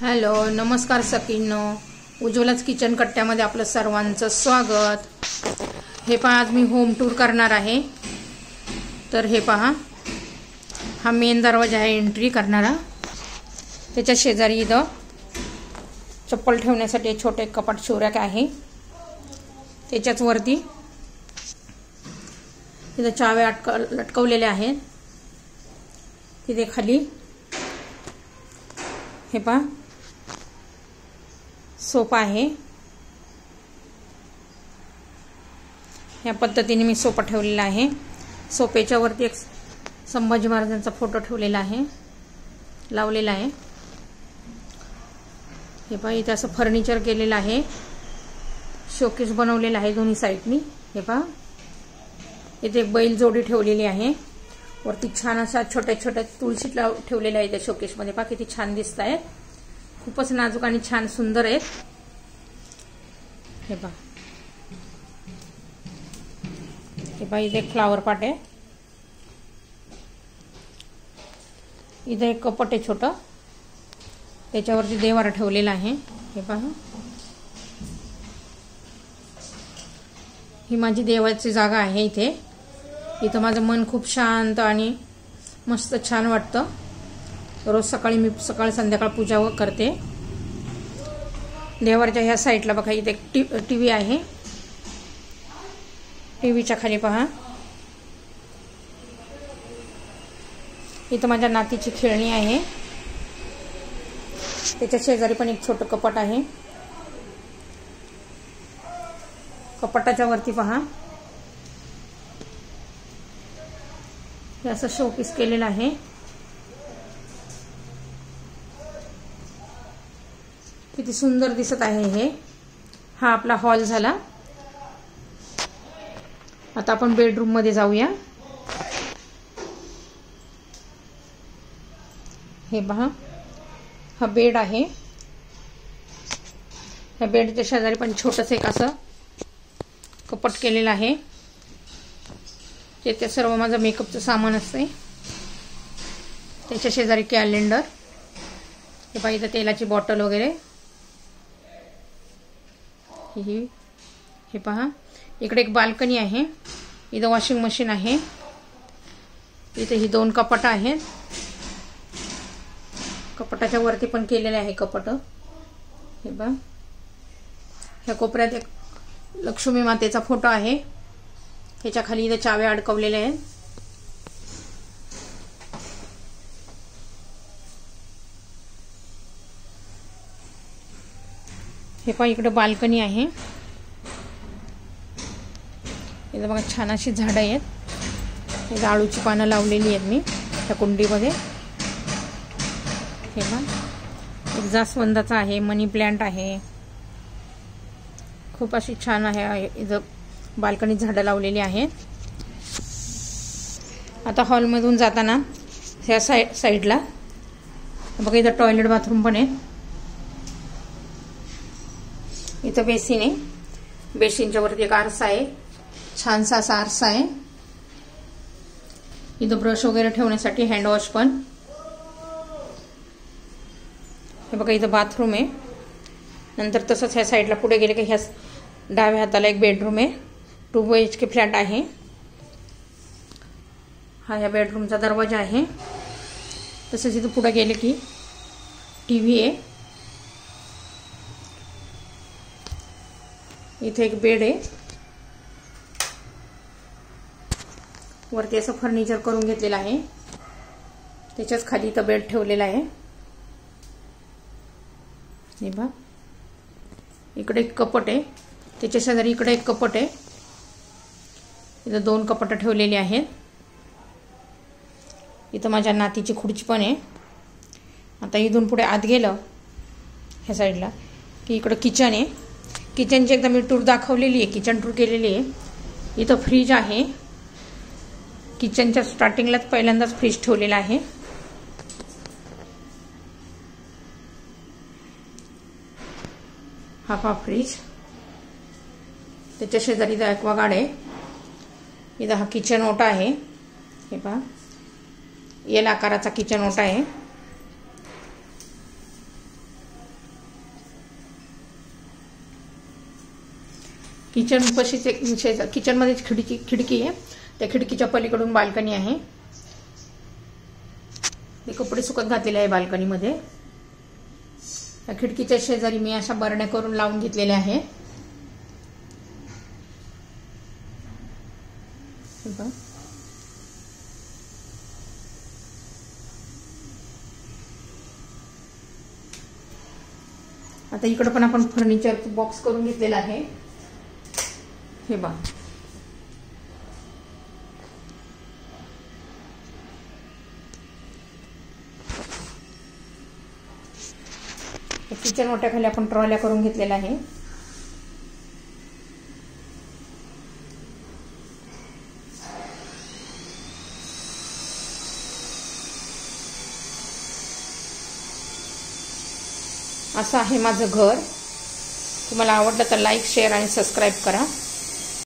Hello नमस्कार सखींनो, उज्ज्वलाच kitchen कट्ट्यामध्ये आपलं सर्वांचं स्वागत। हे पहा, आज मी होम टूर करणार आहे। तर हे पहा, हा मेन दरवाजा आहे एंट्री करणारा। त्याच्या शेजारी इथं चप्पल ठेवण्यासाठी छोटे कपाट शोरॅक आहे। त्याच्याच वरती इथं चाव्या लटकवलेल्या आहेत। तिथे खाली हे पहा सोफा आहे। या पद्धतीने मी सोफा ठेवलेला आहे। सोफ्याच्या वरती एक संभाजी महाराजांचा फोटो ठेवलेला आहे, लावलेला आहे। हे पहा, इथे असं फर्निचर केलेलं आहे, शोकेस बनवलेला आहे दोन्ही साइडनी। हे पहा, इथे एक बैल जोडी ठेवलेली आहे। वरती छान अशा छोट्या छोट्या तुळशी ठेवलेल्या आहेत त्या शोकेस मध्ये। पहा किती छान दिसत आहेत, खूपच नाजूक आणि छान सुंदर आहेत। हे पहा, इथे एक फ्लावर पॉट आहे। इथे एक कपट आहे छोटं, त्याच्यावरती देवारा ठेवलेला आहे। हे पहा, ही माझी देवाची जागा आहे। इथं माझं मन खूप शांत आणि मस्त छान वाटतं। रोज सकाळी मी सकाळ संध्याकाळ पूजा करते। देवाच्या ह्या साईडला बघा, इथे एक टीव्ही आहे। टीव्हीच्या खाली पहा, इथं माझ्या नातीची खेळणी आहे। त्याच्या शेजारी पण एक छोटं कपाट आहे। कपाटाच्या वरती पहा, हे असं शोपीस केलेलं आहे। किती सुंदर दिसत आहे हे। हा आपला हॉल झाला। आता आपण बेडरूम मध्ये जाऊया। हे पहा, हा बेड आहे। ह्या बेडच्या शेजारी पण छोटंसं एक असं कपाट केलेलं आहे। ते सर्व माझं मेकअपचं सामान असते। त्याच्या शेजारी कॅलेंडर, हे पहा, इथं तेलाची बॉटल वगैरे। हे पहा, इकडे एक बाल्कनी आहे। इथं वॉशिंग मशीन आहे। इथे ही दोन कपाट आहेत। कपाटाच्या वरती पण केलेले आहे कपाट। हे पहा, ह्या कोपऱ्यात एक लक्ष्मी मातेचा फोटो आहे। ह्याच्या खाली इथे चाव्या अडकवलेल्या आहेत। हे पहा, इकडे बाल्कनी आहे। इथे बघा छान अशी झाडं आहेत। इथे आळूची पानं लावलेली आहेत मी त्या कुंडीमध्ये। हे पहा, एक जास्वंदाचा आहे, मनी प्लांट आहे। खूप अशी छान आहे। इथं बाल्कनीत झाडं लावलेली आहेत। आता हॉलमधून जाताना ह्या साईडला बघा, इथं टॉयलेट बाथरूम पण आहे। इथं बेसिन आहे। बेसिनच्या वरती एक आरसा आहे, छानसा असा आरसा आहे। इथं ब्रश वगैरे ठेवण्यासाठी हँडवॉश पण। हे बघा, इथं बाथरूम आहे। नंतर तसंच ह्या साईडला पुढे गेले की ह्या डाव्या हाताला एक बेडरूम आहे। 2 BHK फ्लॅट आहे हा। या बेडरूमचा दरवाजा आहे। तसंच इथं पुढे गेले की टीव्ही आहे। इथे एक बेड आहे। वरती असं फर्निचर करून घेतलेलं आहे। त्याच्याच खाली इथं बेड ठेवलेला आहे। हे बघा, इकडे एक कपाट आहे। त्याच्या शेजारी इकडे एक कपाट आहे। इथं 2 कपाट ठेवलेली आहेत। इथं माझ्या नातीची खुर्ची पण आहे। आता इथून पुढे आत गेलं ह्या साईडला की इकडं किचन आहे। किचनची एकदा मी टूर दाखवलेली आहे, किचन टूर केलेली आहे। इथं फ्रीज आहे। किचनच्या स्टार्टिंगलाच पहिल्यांदाच फ्रीज ठेवलेला आहे। हा पहा फ्रीज। त्याच्या शेजारी इथं ॲक्वागार्ड आहे। इथं हा किचन ओटा आहे। हे पहा, एल आकाराचा किचन ओटा आहे। किचन पशीचे किचनमध्ये खिडकी आहे, त्या खिडकीच्या पलीकडून बाल्कनी आहे. ते कपडे सुकत घातलेले आहे बाल्कनीमध्ये. या खिडकीच्या शेजारी मी अशा बरण्या करून लावून घेतलेल्या आहे. आता इकडे पण आपण फर्निचर बॉक्स करून घेतलेला आहे. हे बघा, किचन ओट्याखाली आपण ट्रॉल्या करून घेतलेला आहे. असं आहे माझं घर. तुम्हाला आवडलं तर लाईक, शेअर आणि सबस्क्राईब करा.